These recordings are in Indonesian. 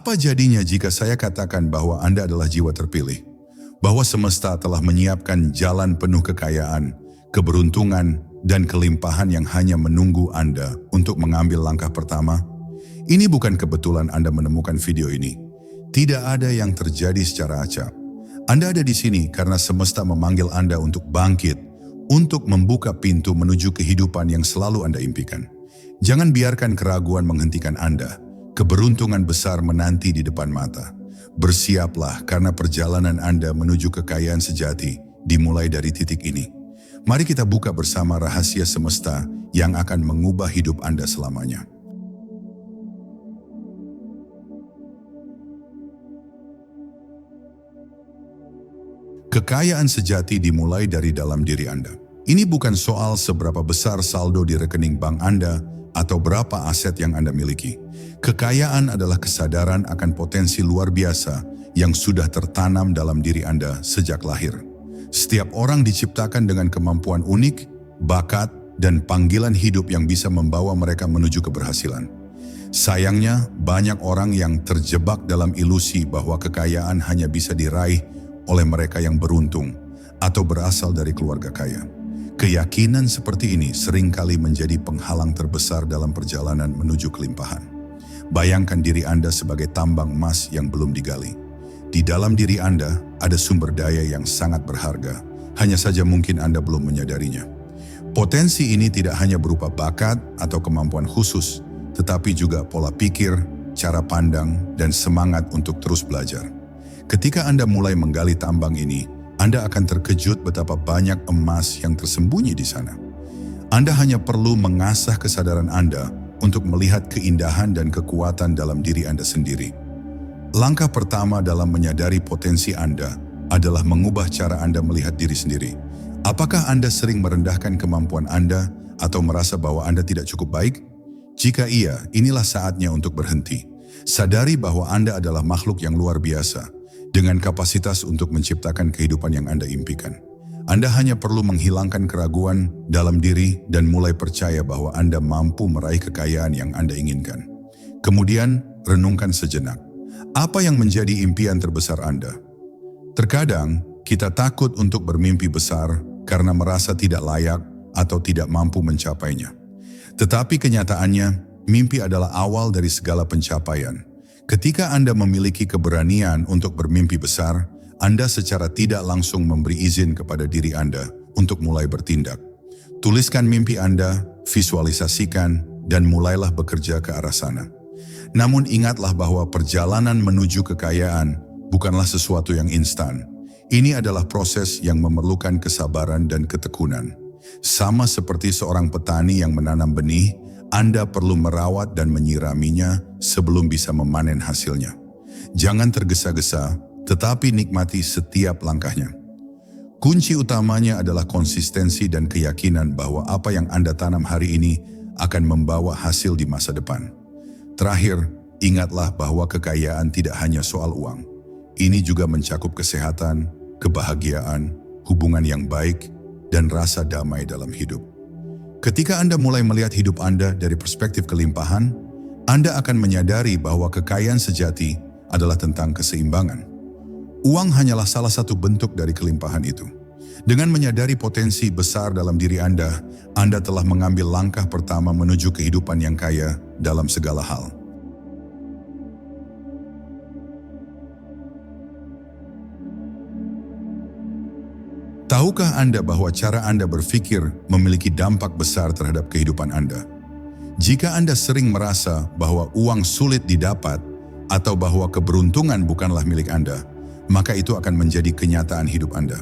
Apa jadinya jika saya katakan bahwa Anda adalah jiwa terpilih? Bahwa semesta telah menyiapkan jalan penuh kekayaan, keberuntungan, dan kelimpahan yang hanya menunggu Anda untuk mengambil langkah pertama? Ini bukan kebetulan Anda menemukan video ini. Tidak ada yang terjadi secara acak. Anda ada di sini karena semesta memanggil Anda untuk bangkit, untuk membuka pintu menuju kehidupan yang selalu Anda impikan. Jangan biarkan keraguan menghentikan Anda. Keberuntungan besar menanti di depan mata. Bersiaplah karena perjalanan Anda menuju kekayaan sejati dimulai dari titik ini. Mari kita buka bersama rahasia semesta yang akan mengubah hidup Anda selamanya. Kekayaan sejati dimulai dari dalam diri Anda. Ini bukan soal seberapa besar saldo di rekening bank Anda atau berapa aset yang Anda miliki. Kekayaan adalah kesadaran akan potensi luar biasa yang sudah tertanam dalam diri Anda sejak lahir. Setiap orang diciptakan dengan kemampuan unik, bakat, dan panggilan hidup yang bisa membawa mereka menuju keberhasilan. Sayangnya, banyak orang yang terjebak dalam ilusi bahwa kekayaan hanya bisa diraih oleh mereka yang beruntung atau berasal dari keluarga kaya. Keyakinan seperti ini seringkali menjadi penghalang terbesar dalam perjalanan menuju kelimpahan. Bayangkan diri Anda sebagai tambang emas yang belum digali. Di dalam diri Anda ada sumber daya yang sangat berharga, hanya saja mungkin Anda belum menyadarinya. Potensi ini tidak hanya berupa bakat atau kemampuan khusus, tetapi juga pola pikir, cara pandang, dan semangat untuk terus belajar. Ketika Anda mulai menggali tambang ini, Anda akan terkejut betapa banyak emas yang tersembunyi di sana. Anda hanya perlu mengasah kesadaran Anda untuk melihat keindahan dan kekuatan dalam diri Anda sendiri. Langkah pertama dalam menyadari potensi Anda adalah mengubah cara Anda melihat diri sendiri. Apakah Anda sering merendahkan kemampuan Anda atau merasa bahwa Anda tidak cukup baik? Jika iya, inilah saatnya untuk berhenti. Sadari bahwa Anda adalah makhluk yang luar biasa, dengan kapasitas untuk menciptakan kehidupan yang Anda impikan. Anda hanya perlu menghilangkan keraguan dalam diri dan mulai percaya bahwa Anda mampu meraih kekayaan yang Anda inginkan. Kemudian, renungkan sejenak. Apa yang menjadi impian terbesar Anda? Terkadang, kita takut untuk bermimpi besar karena merasa tidak layak atau tidak mampu mencapainya. Tetapi kenyataannya, mimpi adalah awal dari segala pencapaian. Ketika Anda memiliki keberanian untuk bermimpi besar, Anda secara tidak langsung memberi izin kepada diri Anda untuk mulai bertindak. Tuliskan mimpi Anda, visualisasikan, dan mulailah bekerja ke arah sana. Namun ingatlah bahwa perjalanan menuju kekayaan bukanlah sesuatu yang instan. Ini adalah proses yang memerlukan kesabaran dan ketekunan. Sama seperti seorang petani yang menanam benih, Anda perlu merawat dan menyiraminya sebelum bisa memanen hasilnya. Jangan tergesa-gesa, tetapi nikmati setiap langkahnya. Kunci utamanya adalah konsistensi dan keyakinan bahwa apa yang Anda tanam hari ini akan membawa hasil di masa depan. Terakhir, ingatlah bahwa kekayaan tidak hanya soal uang. Ini juga mencakup kesehatan, kebahagiaan, hubungan yang baik, dan rasa damai dalam hidup. Ketika Anda mulai melihat hidup Anda dari perspektif kelimpahan, Anda akan menyadari bahwa kekayaan sejati adalah tentang keseimbangan. Uang hanyalah salah satu bentuk dari kelimpahan itu. Dengan menyadari potensi besar dalam diri Anda telah mengambil langkah pertama menuju kehidupan yang kaya dalam segala hal. Tahukah Anda bahwa cara Anda berpikir memiliki dampak besar terhadap kehidupan Anda? Jika Anda sering merasa bahwa uang sulit didapat atau bahwa keberuntungan bukanlah milik Anda, maka itu akan menjadi kenyataan hidup Anda.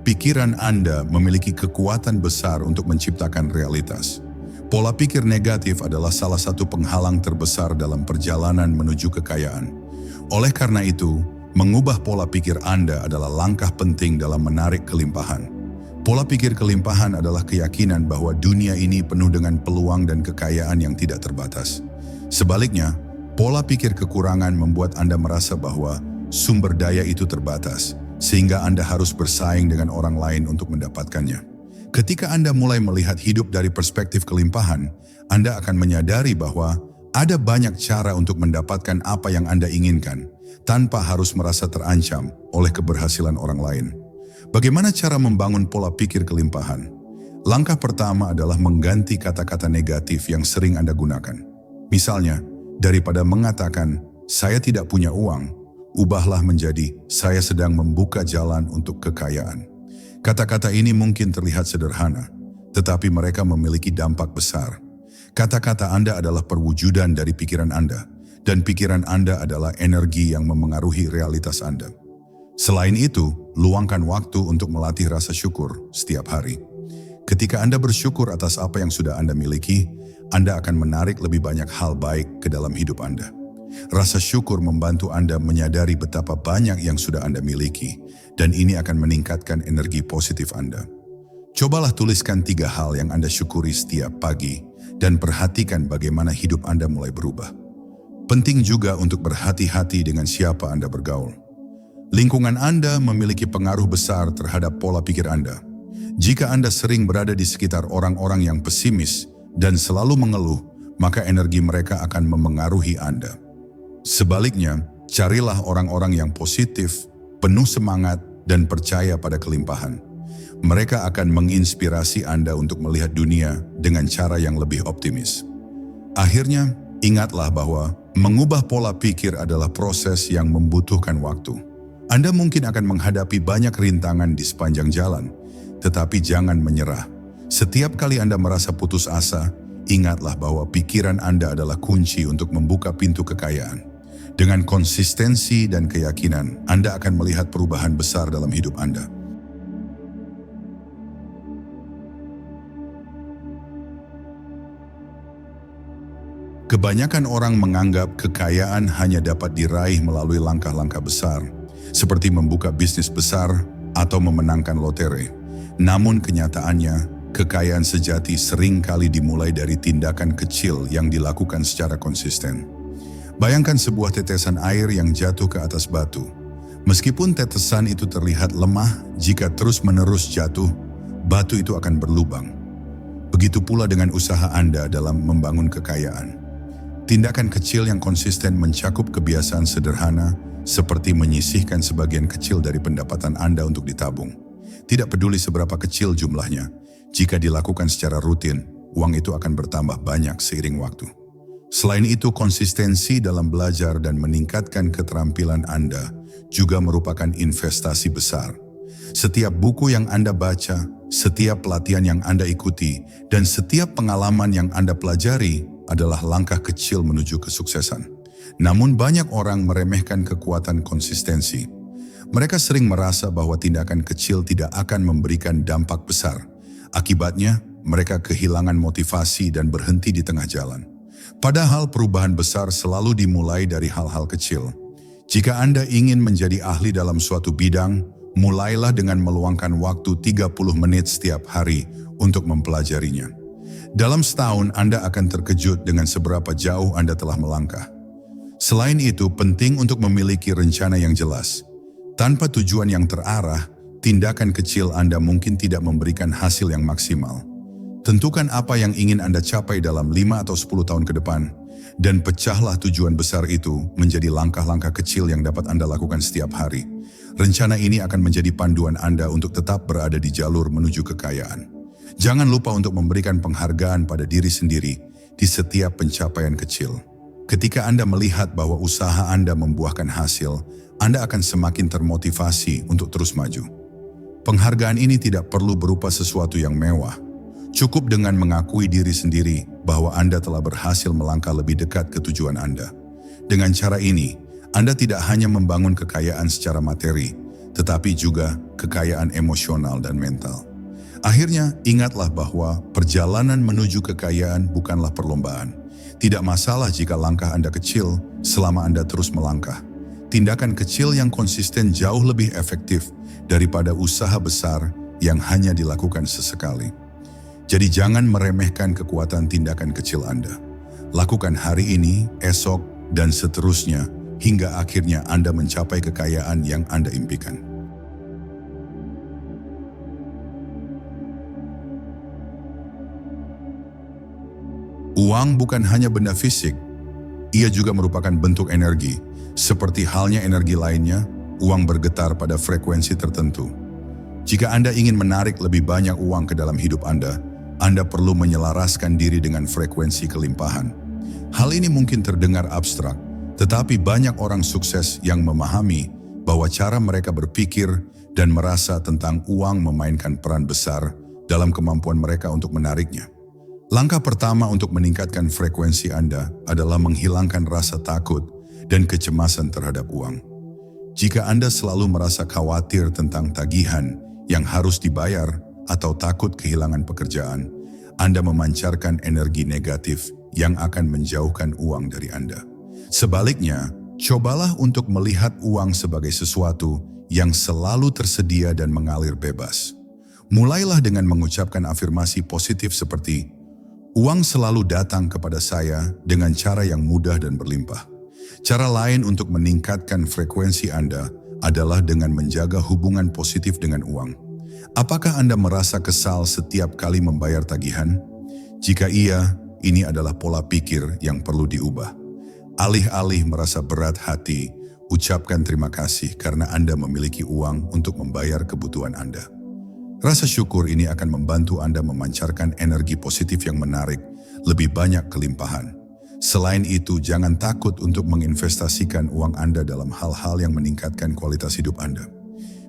Pikiran Anda memiliki kekuatan besar untuk menciptakan realitas. Pola pikir negatif adalah salah satu penghalang terbesar dalam perjalanan menuju kekayaan. Oleh karena itu, mengubah pola pikir Anda adalah langkah penting dalam menarik kelimpahan. Pola pikir kelimpahan adalah keyakinan bahwa dunia ini penuh dengan peluang dan kekayaan yang tidak terbatas. Sebaliknya, pola pikir kekurangan membuat Anda merasa bahwa sumber daya itu terbatas, sehingga Anda harus bersaing dengan orang lain untuk mendapatkannya. Ketika Anda mulai melihat hidup dari perspektif kelimpahan, Anda akan menyadari bahwa Ada banyak cara untuk mendapatkan apa yang Anda inginkan, tanpa harus merasa terancam oleh keberhasilan orang lain. Bagaimana cara membangun pola pikir kelimpahan? Langkah pertama adalah mengganti kata-kata negatif yang sering Anda gunakan. Misalnya, daripada mengatakan, "Saya tidak punya uang," ubahlah menjadi, "Saya sedang membuka jalan untuk kekayaan." Kata-kata ini mungkin terlihat sederhana, tetapi mereka memiliki dampak besar. Kata-kata Anda adalah perwujudan dari pikiran Anda, dan pikiran Anda adalah energi yang memengaruhi realitas Anda. Selain itu, luangkan waktu untuk melatih rasa syukur setiap hari. Ketika Anda bersyukur atas apa yang sudah Anda miliki, Anda akan menarik lebih banyak hal baik ke dalam hidup Anda. Rasa syukur membantu Anda menyadari betapa banyak yang sudah Anda miliki, dan ini akan meningkatkan energi positif Anda. Cobalah tuliskan 3 hal yang Anda syukuri setiap pagi, dan perhatikan bagaimana hidup Anda mulai berubah. Penting juga untuk berhati-hati dengan siapa Anda bergaul. Lingkungan Anda memiliki pengaruh besar terhadap pola pikir Anda. Jika Anda sering berada di sekitar orang-orang yang pesimis dan selalu mengeluh, maka energi mereka akan memengaruhi Anda. Sebaliknya, carilah orang-orang yang positif, penuh semangat, dan percaya pada kelimpahan. Mereka akan menginspirasi Anda untuk melihat dunia dengan cara yang lebih optimis. Akhirnya, ingatlah bahwa mengubah pola pikir adalah proses yang membutuhkan waktu. Anda mungkin akan menghadapi banyak rintangan di sepanjang jalan, tetapi jangan menyerah. Setiap kali Anda merasa putus asa, ingatlah bahwa pikiran Anda adalah kunci untuk membuka pintu kekayaan. Dengan konsistensi dan keyakinan, Anda akan melihat perubahan besar dalam hidup Anda. Kebanyakan orang menganggap kekayaan hanya dapat diraih melalui langkah-langkah besar, seperti membuka bisnis besar atau memenangkan lotre. Namun kenyataannya, kekayaan sejati sering kali dimulai dari tindakan kecil yang dilakukan secara konsisten. Bayangkan sebuah tetesan air yang jatuh ke atas batu. Meskipun tetesan itu terlihat lemah, jika terus-menerus jatuh, batu itu akan berlubang. Begitu pula dengan usaha Anda dalam membangun kekayaan. Tindakan kecil yang konsisten mencakup kebiasaan sederhana, seperti menyisihkan sebagian kecil dari pendapatan Anda untuk ditabung. Tidak peduli seberapa kecil jumlahnya, jika dilakukan secara rutin, uang itu akan bertambah banyak seiring waktu. Selain itu, konsistensi dalam belajar dan meningkatkan keterampilan Anda juga merupakan investasi besar. Setiap buku yang Anda baca, setiap pelatihan yang Anda ikuti, dan setiap pengalaman yang Anda pelajari adalah langkah kecil menuju kesuksesan. Namun banyak orang meremehkan kekuatan konsistensi. Mereka sering merasa bahwa tindakan kecil tidak akan memberikan dampak besar. Akibatnya, mereka kehilangan motivasi dan berhenti di tengah jalan. Padahal perubahan besar selalu dimulai dari hal-hal kecil. Jika Anda ingin menjadi ahli dalam suatu bidang, mulailah dengan meluangkan waktu 30 menit setiap hari untuk mempelajarinya. Dalam setahun, Anda akan terkejut dengan seberapa jauh Anda telah melangkah. Selain itu, penting untuk memiliki rencana yang jelas. Tanpa tujuan yang terarah, tindakan kecil Anda mungkin tidak memberikan hasil yang maksimal. Tentukan apa yang ingin Anda capai dalam 5 atau 10 tahun ke depan, dan pecahlah tujuan besar itu menjadi langkah-langkah kecil yang dapat Anda lakukan setiap hari. Rencana ini akan menjadi panduan Anda untuk tetap berada di jalur menuju kekayaan. Jangan lupa untuk memberikan penghargaan pada diri sendiri di setiap pencapaian kecil. Ketika Anda melihat bahwa usaha Anda membuahkan hasil, Anda akan semakin termotivasi untuk terus maju. Penghargaan ini tidak perlu berupa sesuatu yang mewah. Cukup dengan mengakui diri sendiri bahwa Anda telah berhasil melangkah lebih dekat ke tujuan Anda. Dengan cara ini, Anda tidak hanya membangun kekayaan secara materi, tetapi juga kekayaan emosional dan mental. Akhirnya, ingatlah bahwa perjalanan menuju kekayaan bukanlah perlombaan. Tidak masalah jika langkah Anda kecil selama Anda terus melangkah. Tindakan kecil yang konsisten jauh lebih efektif daripada usaha besar yang hanya dilakukan sesekali. Jadi jangan meremehkan kekuatan tindakan kecil Anda. Lakukan hari ini, esok, dan seterusnya hingga akhirnya Anda mencapai kekayaan yang Anda impikan. Uang bukan hanya benda fisik, Ia juga merupakan bentuk energi. Seperti halnya energi lainnya, uang bergetar pada frekuensi tertentu. Jika Anda ingin menarik lebih banyak uang ke dalam hidup Anda perlu menyelaraskan diri dengan frekuensi kelimpahan. Hal ini mungkin terdengar abstrak, tetapi banyak orang sukses yang memahami bahwa cara mereka berpikir dan merasa tentang uang memainkan peran besar dalam kemampuan mereka untuk menariknya. Langkah pertama untuk meningkatkan frekuensi Anda adalah menghilangkan rasa takut dan kecemasan terhadap uang. Jika Anda selalu merasa khawatir tentang tagihan yang harus dibayar atau takut kehilangan pekerjaan, Anda memancarkan energi negatif yang akan menjauhkan uang dari Anda. Sebaliknya, cobalah untuk melihat uang sebagai sesuatu yang selalu tersedia dan mengalir bebas. Mulailah dengan mengucapkan afirmasi positif seperti, "Uang selalu datang kepada saya dengan cara yang mudah dan berlimpah." Cara lain untuk meningkatkan frekuensi Anda adalah dengan menjaga hubungan positif dengan uang. Apakah Anda merasa kesal setiap kali membayar tagihan? Jika iya, ini adalah pola pikir yang perlu diubah. Alih-alih merasa berat hati, ucapkan terima kasih karena Anda memiliki uang untuk membayar kebutuhan Anda. Rasa syukur ini akan membantu Anda memancarkan energi positif yang menarik lebih banyak kelimpahan. Selain itu, jangan takut untuk menginvestasikan uang Anda dalam hal-hal yang meningkatkan kualitas hidup Anda.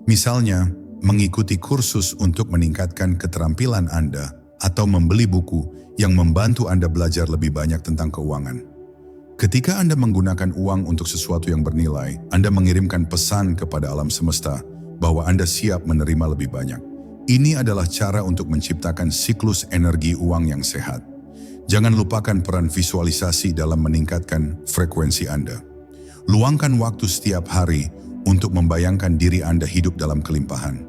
Misalnya, mengikuti kursus untuk meningkatkan keterampilan Anda atau membeli buku yang membantu Anda belajar lebih banyak tentang keuangan. Ketika Anda menggunakan uang untuk sesuatu yang bernilai, Anda mengirimkan pesan kepada alam semesta bahwa Anda siap menerima lebih banyak. Ini adalah cara untuk menciptakan siklus energi uang yang sehat. Jangan lupakan peran visualisasi dalam meningkatkan frekuensi Anda. Luangkan waktu setiap hari untuk membayangkan diri Anda hidup dalam kelimpahan.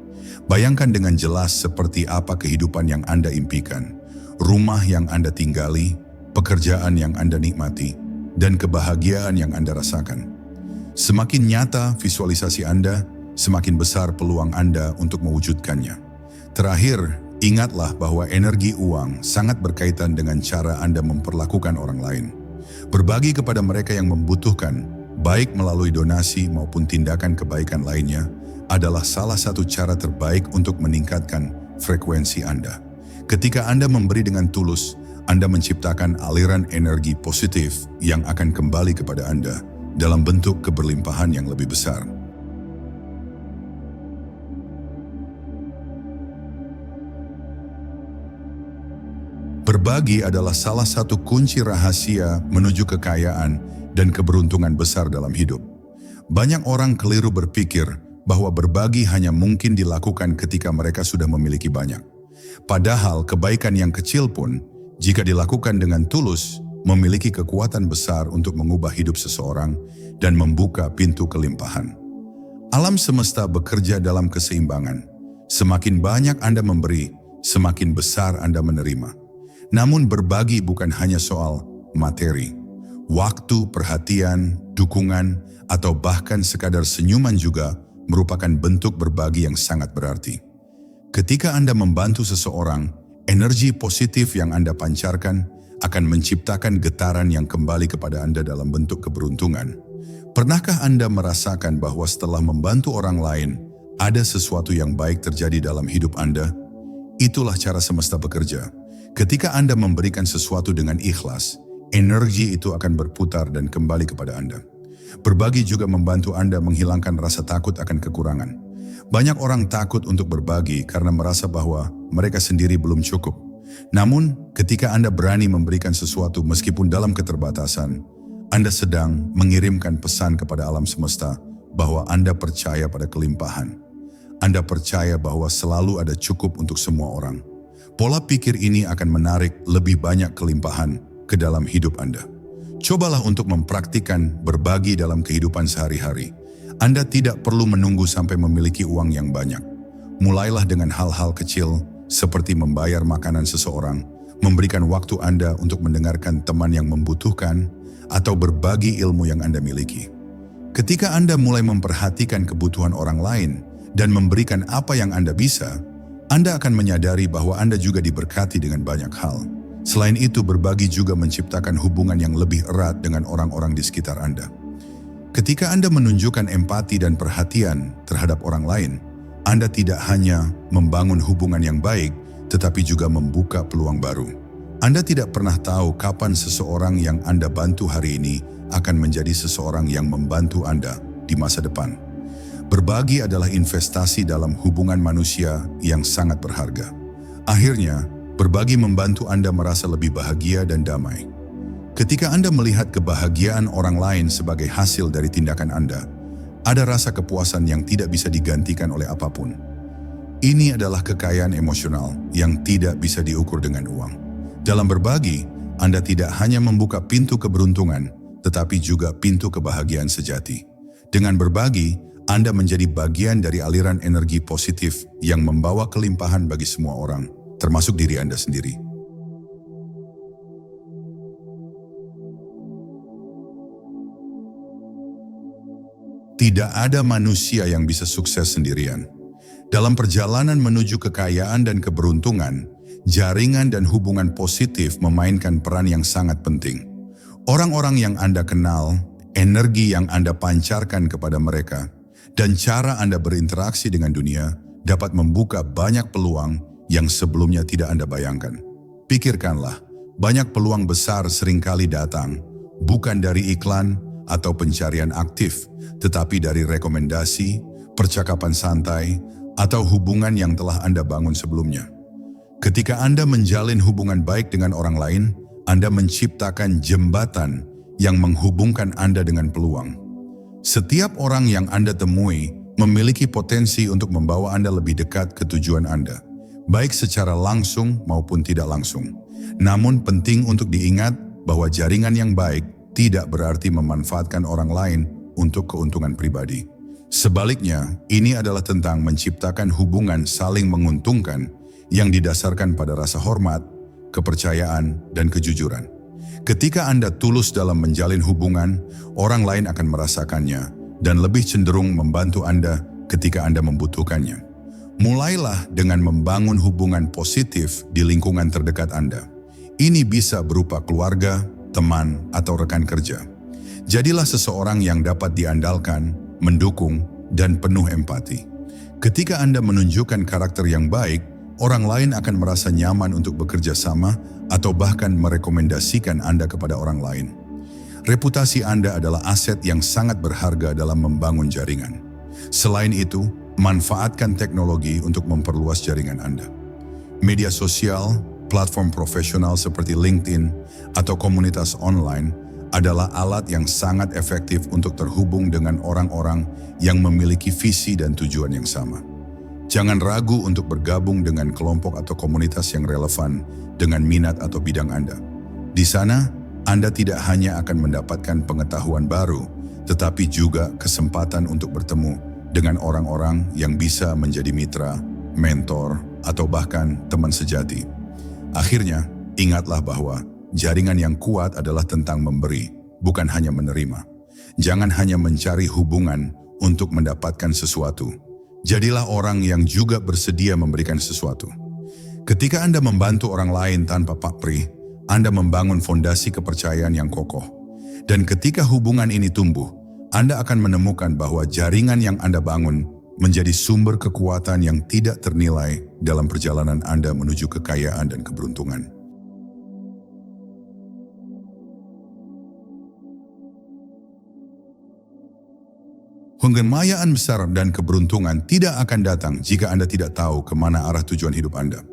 Bayangkan dengan jelas seperti apa kehidupan yang Anda impikan, rumah yang Anda tinggali, pekerjaan yang Anda nikmati, dan kebahagiaan yang Anda rasakan. Semakin nyata visualisasi Anda, semakin besar peluang Anda untuk mewujudkannya. Terakhir, ingatlah bahwa energi uang sangat berkaitan dengan cara Anda memperlakukan orang lain. Berbagi kepada mereka yang membutuhkan, baik melalui donasi maupun tindakan kebaikan lainnya, adalah salah satu cara terbaik untuk meningkatkan frekuensi Anda. Ketika Anda memberi dengan tulus, Anda menciptakan aliran energi positif yang akan kembali kepada Anda dalam bentuk keberlimpahan yang lebih besar. Berbagi adalah salah satu kunci rahasia menuju kekayaan dan keberuntungan besar dalam hidup. Banyak orang keliru berpikir bahwa berbagi hanya mungkin dilakukan ketika mereka sudah memiliki banyak. Padahal kebaikan yang kecil pun, jika dilakukan dengan tulus, memiliki kekuatan besar untuk mengubah hidup seseorang dan membuka pintu kelimpahan. Alam semesta bekerja dalam keseimbangan. Semakin banyak Anda memberi, semakin besar Anda menerima. Namun berbagi bukan hanya soal materi. Waktu, perhatian, dukungan, atau bahkan sekadar senyuman juga merupakan bentuk berbagi yang sangat berarti. Ketika Anda membantu seseorang, energi positif yang Anda pancarkan akan menciptakan getaran yang kembali kepada Anda dalam bentuk keberuntungan. Pernahkah Anda merasakan bahwa setelah membantu orang lain, ada sesuatu yang baik terjadi dalam hidup Anda? Itulah cara semesta bekerja. Ketika Anda memberikan sesuatu dengan ikhlas, energi itu akan berputar dan kembali kepada Anda. Berbagi juga membantu Anda menghilangkan rasa takut akan kekurangan. Banyak orang takut untuk berbagi karena merasa bahwa mereka sendiri belum cukup. Namun, ketika Anda berani memberikan sesuatu meskipun dalam keterbatasan, Anda sedang mengirimkan pesan kepada alam semesta bahwa Anda percaya pada kelimpahan. Anda percaya bahwa selalu ada cukup untuk semua orang. Pola pikir ini akan menarik lebih banyak kelimpahan ke dalam hidup Anda. Cobalah untuk mempraktikkan berbagi dalam kehidupan sehari-hari. Anda tidak perlu menunggu sampai memiliki uang yang banyak. Mulailah dengan hal-hal kecil seperti membayar makanan seseorang, memberikan waktu Anda untuk mendengarkan teman yang membutuhkan, atau berbagi ilmu yang Anda miliki. Ketika Anda mulai memperhatikan kebutuhan orang lain dan memberikan apa yang Anda bisa, Anda akan menyadari bahwa Anda juga diberkati dengan banyak hal. Selain itu, berbagi juga menciptakan hubungan yang lebih erat dengan orang-orang di sekitar Anda. Ketika Anda menunjukkan empati dan perhatian terhadap orang lain, Anda tidak hanya membangun hubungan yang baik, tetapi juga membuka peluang baru. Anda tidak pernah tahu kapan seseorang yang Anda bantu hari ini akan menjadi seseorang yang membantu Anda di masa depan. Berbagi adalah investasi dalam hubungan manusia yang sangat berharga. Akhirnya, berbagi membantu Anda merasa lebih bahagia dan damai. Ketika Anda melihat kebahagiaan orang lain sebagai hasil dari tindakan Anda, ada rasa kepuasan yang tidak bisa digantikan oleh apapun. Ini adalah kekayaan emosional yang tidak bisa diukur dengan uang. Dalam berbagi, Anda tidak hanya membuka pintu keberuntungan, tetapi juga pintu kebahagiaan sejati. Dengan berbagi, Anda menjadi bagian dari aliran energi positif yang membawa kelimpahan bagi semua orang, termasuk diri Anda sendiri. Tidak ada manusia yang bisa sukses sendirian. Dalam perjalanan menuju kekayaan dan keberuntungan, jaringan dan hubungan positif memainkan peran yang sangat penting. Orang-orang yang Anda kenal, energi yang Anda pancarkan kepada mereka, dan cara Anda berinteraksi dengan dunia dapat membuka banyak peluang yang sebelumnya tidak Anda bayangkan. Pikirkanlah, banyak peluang besar seringkali datang, bukan dari iklan atau pencarian aktif, tetapi dari rekomendasi, percakapan santai, atau hubungan yang telah Anda bangun sebelumnya. Ketika Anda menjalin hubungan baik dengan orang lain, Anda menciptakan jembatan yang menghubungkan Anda dengan peluang. Setiap orang yang Anda temui memiliki potensi untuk membawa Anda lebih dekat ke tujuan Anda, baik secara langsung maupun tidak langsung. Namun penting untuk diingat bahwa jaringan yang baik tidak berarti memanfaatkan orang lain untuk keuntungan pribadi. Sebaliknya, ini adalah tentang menciptakan hubungan saling menguntungkan yang didasarkan pada rasa hormat, kepercayaan, dan kejujuran. Ketika Anda tulus dalam menjalin hubungan, orang lain akan merasakannya dan lebih cenderung membantu Anda ketika Anda membutuhkannya. Mulailah dengan membangun hubungan positif di lingkungan terdekat Anda. Ini bisa berupa keluarga, teman, atau rekan kerja. Jadilah seseorang yang dapat diandalkan, mendukung, dan penuh empati. Ketika Anda menunjukkan karakter yang baik, orang lain akan merasa nyaman untuk bekerja sama atau bahkan merekomendasikan Anda kepada orang lain. Reputasi Anda adalah aset yang sangat berharga dalam membangun jaringan. Selain itu, manfaatkan teknologi untuk memperluas jaringan Anda. Media sosial, platform profesional seperti LinkedIn, atau komunitas online adalah alat yang sangat efektif untuk terhubung dengan orang-orang yang memiliki visi dan tujuan yang sama. Jangan ragu untuk bergabung dengan kelompok atau komunitas yang relevan dengan minat atau bidang Anda. Di sana, Anda tidak hanya akan mendapatkan pengetahuan baru, tetapi juga kesempatan untuk bertemu dengan orang-orang yang bisa menjadi mitra, mentor, atau bahkan teman sejati. Akhirnya, ingatlah bahwa jaringan yang kuat adalah tentang memberi, bukan hanya menerima. Jangan hanya mencari hubungan untuk mendapatkan sesuatu. Jadilah orang yang juga bersedia memberikan sesuatu. Ketika Anda membantu orang lain tanpa pamrih, Anda membangun fondasi kepercayaan yang kokoh. Dan ketika hubungan ini tumbuh, Anda akan menemukan bahwa jaringan yang Anda bangun menjadi sumber kekuatan yang tidak ternilai dalam perjalanan Anda menuju kekayaan dan keberuntungan. Penggemayaan besar dan keberuntungan tidak akan datang jika Anda tidak tahu kemana arah tujuan hidup Anda.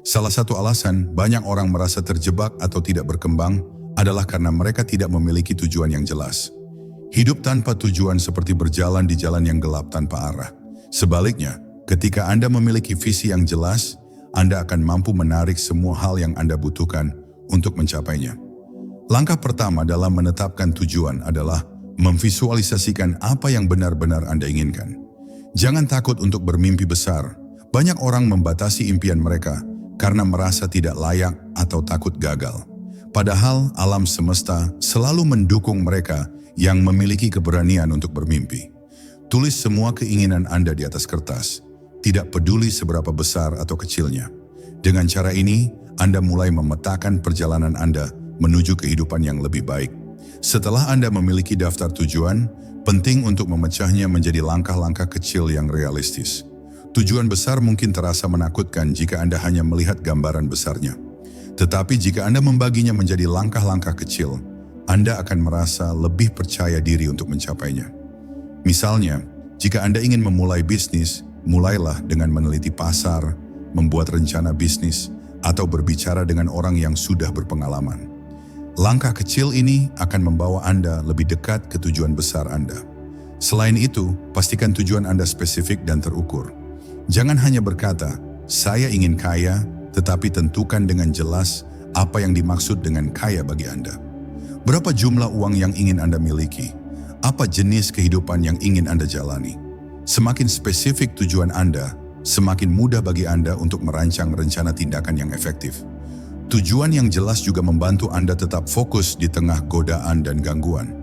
Salah satu alasan banyak orang merasa terjebak atau tidak berkembang adalah karena mereka tidak memiliki tujuan yang jelas. Hidup tanpa tujuan seperti berjalan di jalan yang gelap tanpa arah. Sebaliknya, ketika Anda memiliki visi yang jelas, Anda akan mampu menarik semua hal yang Anda butuhkan untuk mencapainya. Langkah pertama dalam menetapkan tujuan adalah memvisualisasikan apa yang benar-benar Anda inginkan. Jangan takut untuk bermimpi besar. Banyak orang membatasi impian mereka karena merasa tidak layak atau takut gagal. Padahal alam semesta selalu mendukung mereka yang memiliki keberanian untuk bermimpi. Tulis semua keinginan Anda di atas kertas, tidak peduli seberapa besar atau kecilnya. Dengan cara ini, Anda mulai memetakan perjalanan Anda menuju kehidupan yang lebih baik. Setelah Anda memiliki daftar tujuan, penting untuk memecahnya menjadi langkah-langkah kecil yang realistis. Tujuan besar mungkin terasa menakutkan jika Anda hanya melihat gambaran besarnya. Tetapi jika Anda membaginya menjadi langkah-langkah kecil, Anda akan merasa lebih percaya diri untuk mencapainya. Misalnya, jika Anda ingin memulai bisnis, mulailah dengan meneliti pasar, membuat rencana bisnis, atau berbicara dengan orang yang sudah berpengalaman. Langkah kecil ini akan membawa Anda lebih dekat ke tujuan besar Anda. Selain itu, pastikan tujuan Anda spesifik dan terukur. Jangan hanya berkata, "Saya ingin kaya," tetapi tentukan dengan jelas apa yang dimaksud dengan kaya bagi Anda. Berapa jumlah uang yang ingin Anda miliki? Apa jenis kehidupan yang ingin Anda jalani? Semakin spesifik tujuan Anda, semakin mudah bagi Anda untuk merancang rencana tindakan yang efektif. Tujuan yang jelas juga membantu Anda tetap fokus di tengah godaan dan gangguan.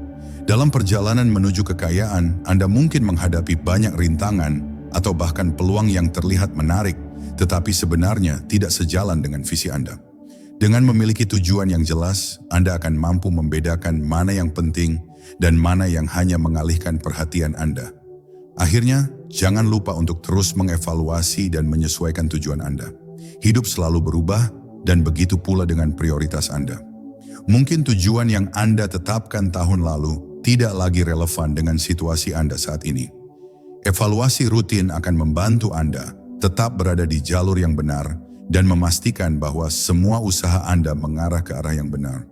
Dalam perjalanan menuju kekayaan, Anda mungkin menghadapi banyak rintangan atau bahkan peluang yang terlihat menarik, tetapi sebenarnya tidak sejalan dengan visi Anda. Dengan memiliki tujuan yang jelas, Anda akan mampu membedakan mana yang penting dan mana yang hanya mengalihkan perhatian Anda. Akhirnya, jangan lupa untuk terus mengevaluasi dan menyesuaikan tujuan Anda. Hidup selalu berubah dan begitu pula dengan prioritas Anda. Mungkin tujuan yang Anda tetapkan tahun lalu tidak lagi relevan dengan situasi Anda saat ini. Evaluasi rutin akan membantu Anda tetap berada di jalur yang benar dan memastikan bahwa semua usaha Anda mengarah ke arah yang benar.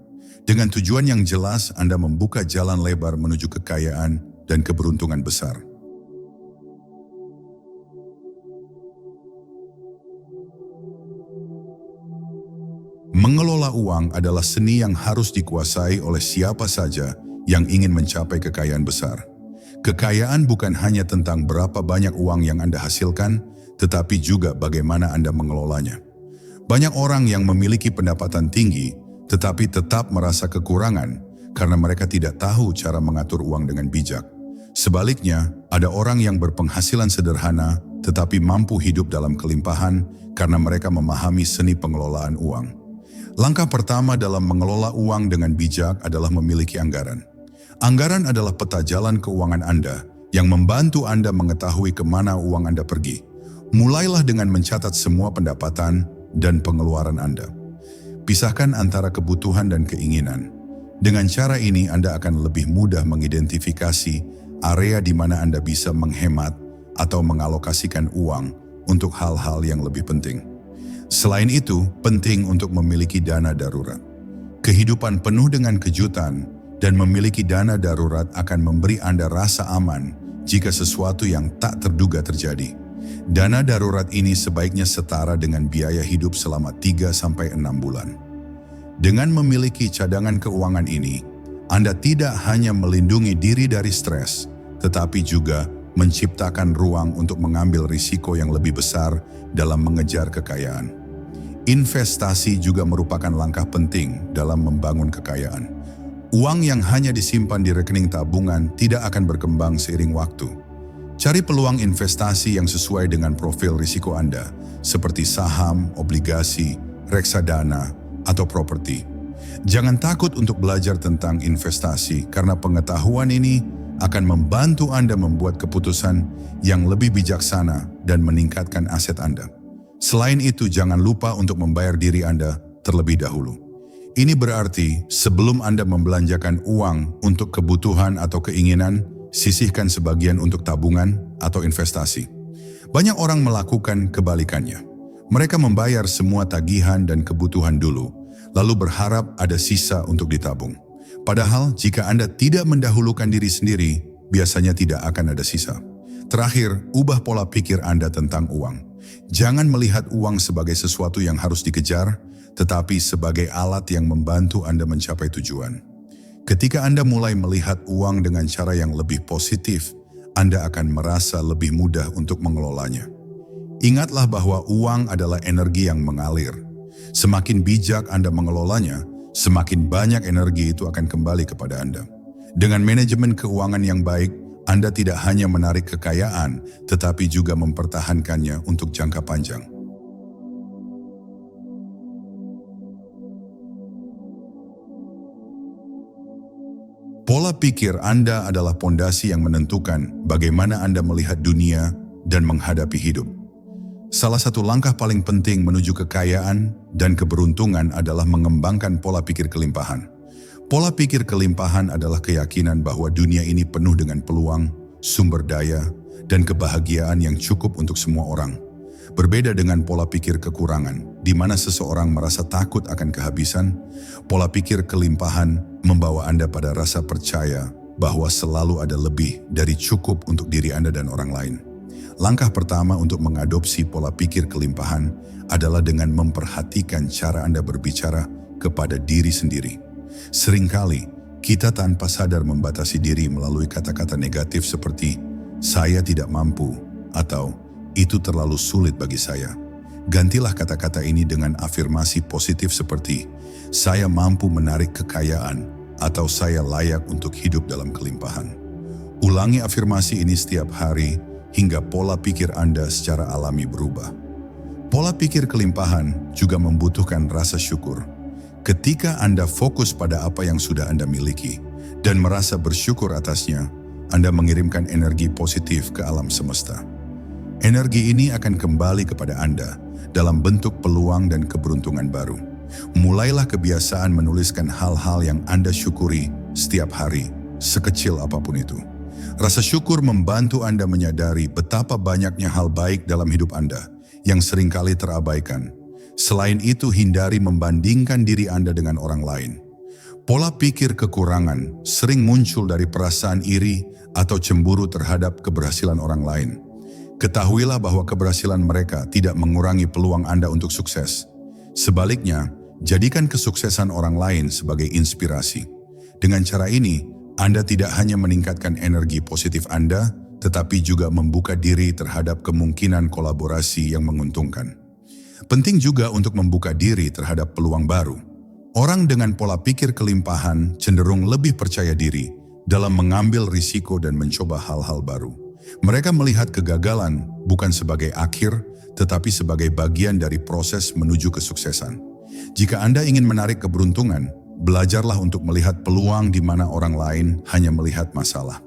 Dengan tujuan yang jelas, Anda membuka jalan lebar menuju kekayaan dan keberuntungan besar. Mengelola uang adalah seni yang harus dikuasai oleh siapa saja yang ingin mencapai kekayaan besar. Kekayaan bukan hanya tentang berapa banyak uang yang Anda hasilkan, tetapi juga bagaimana Anda mengelolanya. Banyak orang yang memiliki pendapatan tinggi, tetapi tetap merasa kekurangan karena mereka tidak tahu cara mengatur uang dengan bijak. Sebaliknya, ada orang yang berpenghasilan sederhana, tetapi mampu hidup dalam kelimpahan karena mereka memahami seni pengelolaan uang. Langkah pertama dalam mengelola uang dengan bijak adalah memiliki anggaran. Anggaran adalah peta jalan keuangan Anda yang membantu Anda mengetahui kemana uang Anda pergi. Mulailah dengan mencatat semua pendapatan dan pengeluaran Anda. Pisahkan antara kebutuhan dan keinginan. Dengan cara ini Anda akan lebih mudah mengidentifikasi area di mana Anda bisa menghemat atau mengalokasikan uang untuk hal-hal yang lebih penting. Selain itu, penting untuk memiliki dana darurat. Kehidupan penuh dengan kejutan dan memiliki dana darurat akan memberi Anda rasa aman jika sesuatu yang tak terduga terjadi. Dana darurat ini sebaiknya setara dengan biaya hidup selama 3-6 bulan. Dengan memiliki cadangan keuangan ini, Anda tidak hanya melindungi diri dari stres, tetapi juga menciptakan ruang untuk mengambil risiko yang lebih besar dalam mengejar kekayaan. Investasi juga merupakan langkah penting dalam membangun kekayaan. Uang yang hanya disimpan di rekening tabungan tidak akan berkembang seiring waktu. Cari peluang investasi yang sesuai dengan profil risiko Anda, seperti saham, obligasi, reksadana, atau properti. Jangan takut untuk belajar tentang investasi karena pengetahuan ini akan membantu Anda membuat keputusan yang lebih bijaksana dan meningkatkan aset Anda. Selain itu, jangan lupa untuk membayar diri Anda terlebih dahulu. Ini berarti sebelum Anda membelanjakan uang untuk kebutuhan atau keinginan, sisihkan sebagian untuk tabungan atau investasi. Banyak orang melakukan kebalikannya. Mereka membayar semua tagihan dan kebutuhan dulu, lalu berharap ada sisa untuk ditabung. Padahal jika Anda tidak mendahulukan diri sendiri, biasanya tidak akan ada sisa. Terakhir, ubah pola pikir Anda tentang uang. Jangan melihat uang sebagai sesuatu yang harus dikejar, tetapi sebagai alat yang membantu Anda mencapai tujuan. Ketika Anda mulai melihat uang dengan cara yang lebih positif, Anda akan merasa lebih mudah untuk mengelolanya. Ingatlah bahwa uang adalah energi yang mengalir. Semakin bijak Anda mengelolanya, semakin banyak energi itu akan kembali kepada Anda. Dengan manajemen keuangan yang baik, Anda tidak hanya menarik kekayaan, tetapi juga mempertahankannya untuk jangka panjang. Pola pikir Anda adalah pondasi yang menentukan bagaimana Anda melihat dunia dan menghadapi hidup. Salah satu langkah paling penting menuju kekayaan dan keberuntungan adalah mengembangkan pola pikir kelimpahan. Pola pikir kelimpahan adalah keyakinan bahwa dunia ini penuh dengan peluang, sumber daya, dan kebahagiaan yang cukup untuk semua orang. Berbeda dengan pola pikir kekurangan, di mana seseorang merasa takut akan kehabisan, pola pikir kelimpahan membawa Anda pada rasa percaya bahwa selalu ada lebih dari cukup untuk diri Anda dan orang lain. Langkah pertama untuk mengadopsi pola pikir kelimpahan adalah dengan memperhatikan cara Anda berbicara kepada diri sendiri. Seringkali, kita tanpa sadar membatasi diri melalui kata-kata negatif seperti, "Saya tidak mampu," atau "Itu terlalu sulit bagi saya." Gantilah kata-kata ini dengan afirmasi positif seperti, "Saya mampu menarik kekayaan," atau "Saya layak untuk hidup dalam kelimpahan." Ulangi afirmasi ini setiap hari hingga pola pikir Anda secara alami berubah. Pola pikir kelimpahan juga membutuhkan rasa syukur. Ketika Anda fokus pada apa yang sudah Anda miliki dan merasa bersyukur atasnya, Anda mengirimkan energi positif ke alam semesta. Energi ini akan kembali kepada Anda dalam bentuk peluang dan keberuntungan baru. Mulailah kebiasaan menuliskan hal-hal yang Anda syukuri setiap hari, sekecil apapun itu. Rasa syukur membantu Anda menyadari betapa banyaknya hal baik dalam hidup Anda yang seringkali terabaikan. Selain itu, hindari membandingkan diri Anda dengan orang lain. Pola pikir kekurangan sering muncul dari perasaan iri atau cemburu terhadap keberhasilan orang lain. Ketahuilah bahwa keberhasilan mereka tidak mengurangi peluang Anda untuk sukses. Sebaliknya, jadikan kesuksesan orang lain sebagai inspirasi. Dengan cara ini, Anda tidak hanya meningkatkan energi positif Anda, tetapi juga membuka diri terhadap kemungkinan kolaborasi yang menguntungkan. Penting juga untuk membuka diri terhadap peluang baru. Orang dengan pola pikir kelimpahan cenderung lebih percaya diri dalam mengambil risiko dan mencoba hal-hal baru. Mereka melihat kegagalan bukan sebagai akhir, tetapi sebagai bagian dari proses menuju kesuksesan. Jika Anda ingin menarik keberuntungan, belajarlah untuk melihat peluang di mana orang lain hanya melihat masalah.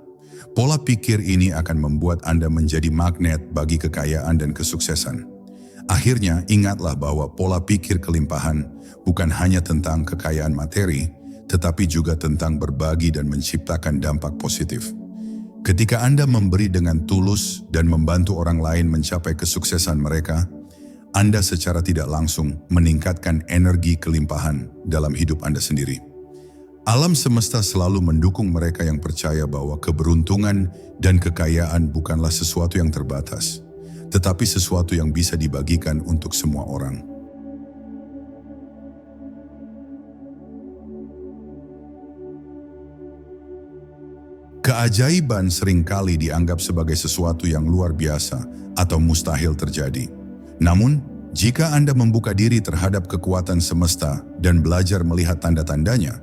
Pola pikir ini akan membuat Anda menjadi magnet bagi kekayaan dan kesuksesan. Akhirnya, ingatlah bahwa pola pikir kelimpahan bukan hanya tentang kekayaan materi, tetapi juga tentang berbagi dan menciptakan dampak positif. Ketika Anda memberi dengan tulus dan membantu orang lain mencapai kesuksesan mereka, Anda secara tidak langsung meningkatkan energi kelimpahan dalam hidup Anda sendiri. Alam semesta selalu mendukung mereka yang percaya bahwa keberuntungan dan kekayaan bukanlah sesuatu yang terbatas, tetapi sesuatu yang bisa dibagikan untuk semua orang. Keajaiban seringkali dianggap sebagai sesuatu yang luar biasa atau mustahil terjadi. Namun, jika Anda membuka diri terhadap kekuatan semesta dan belajar melihat tanda-tandanya,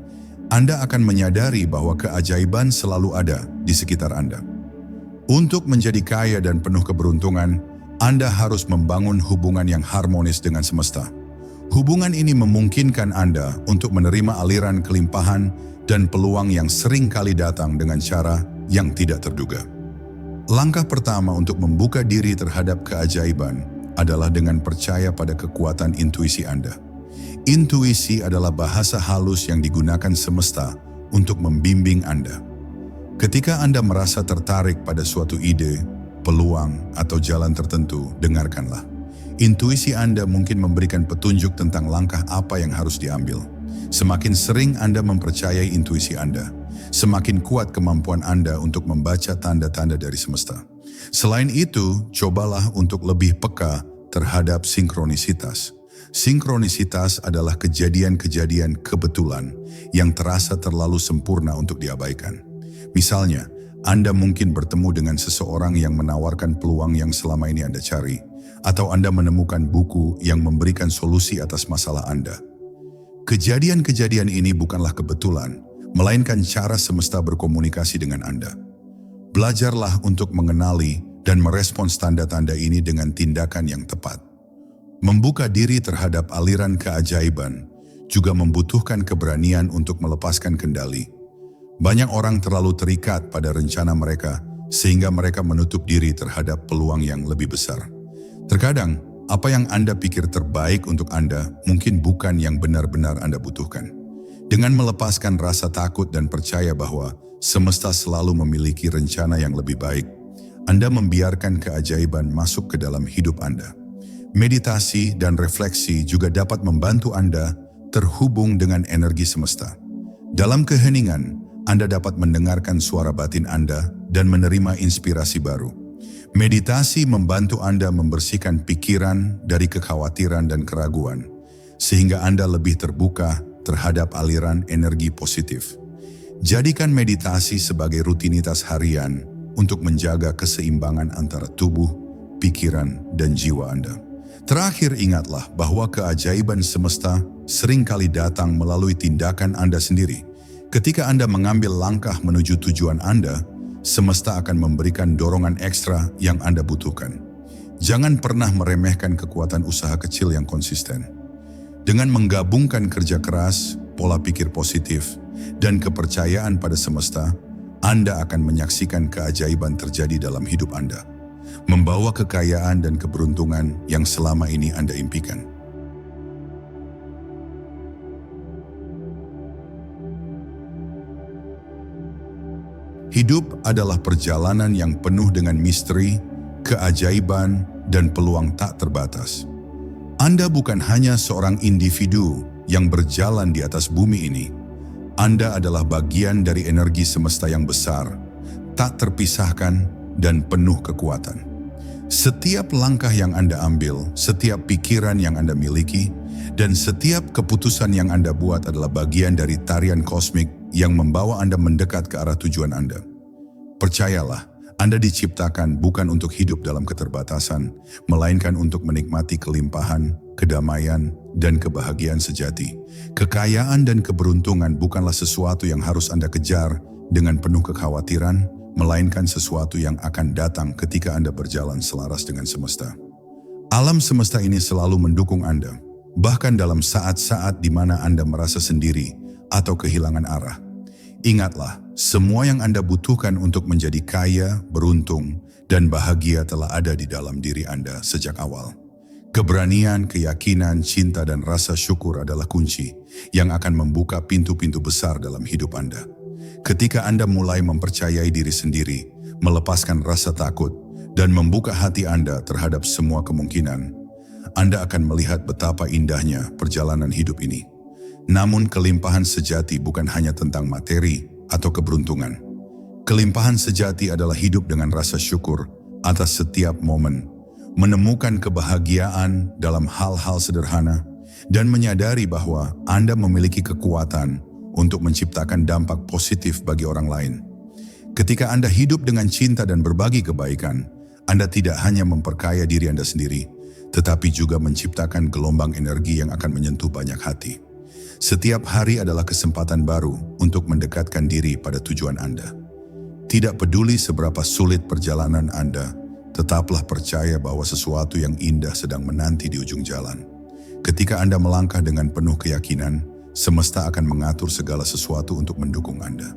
Anda akan menyadari bahwa keajaiban selalu ada di sekitar Anda. Untuk menjadi kaya dan penuh keberuntungan, Anda harus membangun hubungan yang harmonis dengan semesta. Hubungan ini memungkinkan Anda untuk menerima aliran kelimpahan dan peluang yang sering kali datang dengan cara yang tidak terduga. Langkah pertama untuk membuka diri terhadap keajaiban adalah dengan percaya pada kekuatan intuisi Anda. Intuisi adalah bahasa halus yang digunakan semesta untuk membimbing Anda. Ketika Anda merasa tertarik pada suatu ide, peluang, atau jalan tertentu, dengarkanlah. Intuisi Anda mungkin memberikan petunjuk tentang langkah apa yang harus diambil. Semakin sering Anda mempercayai intuisi Anda, semakin kuat kemampuan Anda untuk membaca tanda-tanda dari semesta. Selain itu, cobalah untuk lebih peka terhadap sinkronisitas. Sinkronisitas adalah kejadian-kejadian kebetulan yang terasa terlalu sempurna untuk diabaikan. Misalnya, Anda mungkin bertemu dengan seseorang yang menawarkan peluang yang selama ini Anda cari, atau Anda menemukan buku yang memberikan solusi atas masalah Anda. Kejadian-kejadian ini bukanlah kebetulan, melainkan cara semesta berkomunikasi dengan Anda. Belajarlah untuk mengenali dan merespons tanda-tanda ini dengan tindakan yang tepat. Membuka diri terhadap aliran keajaiban juga membutuhkan keberanian untuk melepaskan kendali. Banyak orang terlalu terikat pada rencana mereka sehingga mereka menutup diri terhadap peluang yang lebih besar. Terkadang, apa yang Anda pikir terbaik untuk Anda mungkin bukan yang benar-benar Anda butuhkan. Dengan melepaskan rasa takut dan percaya bahwa semesta selalu memiliki rencana yang lebih baik, Anda membiarkan keajaiban masuk ke dalam hidup Anda. Meditasi dan refleksi juga dapat membantu Anda terhubung dengan energi semesta. Dalam keheningan, Anda dapat mendengarkan suara batin Anda dan menerima inspirasi baru. Meditasi membantu Anda membersihkan pikiran dari kekhawatiran dan keraguan, sehingga Anda lebih terbuka terhadap aliran energi positif. Jadikan meditasi sebagai rutinitas harian untuk menjaga keseimbangan antara tubuh, pikiran, dan jiwa Anda. Terakhir, ingatlah bahwa keajaiban semesta seringkali datang melalui tindakan Anda sendiri. Ketika Anda mengambil langkah menuju tujuan Anda, semesta akan memberikan dorongan ekstra yang Anda butuhkan. Jangan pernah meremehkan kekuatan usaha kecil yang konsisten. Dengan menggabungkan kerja keras, pola pikir positif, dan kepercayaan pada semesta, Anda akan menyaksikan keajaiban terjadi dalam hidup Anda, membawa kekayaan dan keberuntungan yang selama ini Anda impikan. Hidup adalah perjalanan yang penuh dengan misteri, keajaiban, dan peluang tak terbatas. Anda bukan hanya seorang individu yang berjalan di atas bumi ini. Anda adalah bagian dari energi semesta yang besar, tak terpisahkan, dan penuh kekuatan. Setiap langkah yang Anda ambil, setiap pikiran yang Anda miliki, dan setiap keputusan yang Anda buat adalah bagian dari tarian kosmik yang membawa Anda mendekat ke arah tujuan Anda. Percayalah, Anda diciptakan bukan untuk hidup dalam keterbatasan, melainkan untuk menikmati kelimpahan, kedamaian, dan kebahagiaan sejati. Kekayaan dan keberuntungan bukanlah sesuatu yang harus Anda kejar dengan penuh kekhawatiran, melainkan sesuatu yang akan datang ketika Anda berjalan selaras dengan semesta. Alam semesta ini selalu mendukung Anda, bahkan dalam saat-saat di mana Anda merasa sendiri atau kehilangan arah. Ingatlah, semua yang Anda butuhkan untuk menjadi kaya, beruntung, dan bahagia telah ada di dalam diri Anda sejak awal. Keberanian, keyakinan, cinta, dan rasa syukur adalah kunci yang akan membuka pintu-pintu besar dalam hidup Anda. Ketika Anda mulai mempercayai diri sendiri, melepaskan rasa takut, dan membuka hati Anda terhadap semua kemungkinan, Anda akan melihat betapa indahnya perjalanan hidup ini. Namun kelimpahan sejati bukan hanya tentang materi atau keberuntungan. Kelimpahan sejati adalah hidup dengan rasa syukur atas setiap momen, menemukan kebahagiaan dalam hal-hal sederhana, dan menyadari bahwa Anda memiliki kekuatan untuk menciptakan dampak positif bagi orang lain. Ketika Anda hidup dengan cinta dan berbagi kebaikan, Anda tidak hanya memperkaya diri Anda sendiri, tetapi juga menciptakan gelombang energi yang akan menyentuh banyak hati. Setiap hari adalah kesempatan baru untuk mendekatkan diri pada tujuan Anda. Tidak peduli seberapa sulit perjalanan Anda, tetaplah percaya bahwa sesuatu yang indah sedang menanti di ujung jalan. Ketika Anda melangkah dengan penuh keyakinan, semesta akan mengatur segala sesuatu untuk mendukung Anda.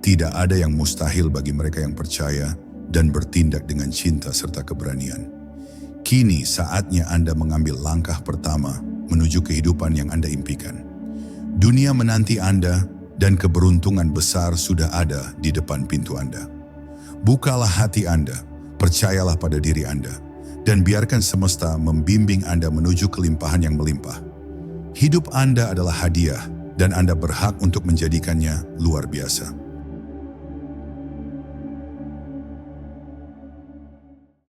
Tidak ada yang mustahil bagi mereka yang percaya dan bertindak dengan cinta serta keberanian. Kini saatnya Anda mengambil langkah pertama menuju kehidupan yang Anda impikan. Dunia menanti Anda dan keberuntungan besar sudah ada di depan pintu Anda. Bukalah hati Anda, percayalah pada diri Anda, dan biarkan semesta membimbing Anda menuju kelimpahan yang melimpah. Hidup Anda adalah hadiah dan Anda berhak untuk menjadikannya luar biasa.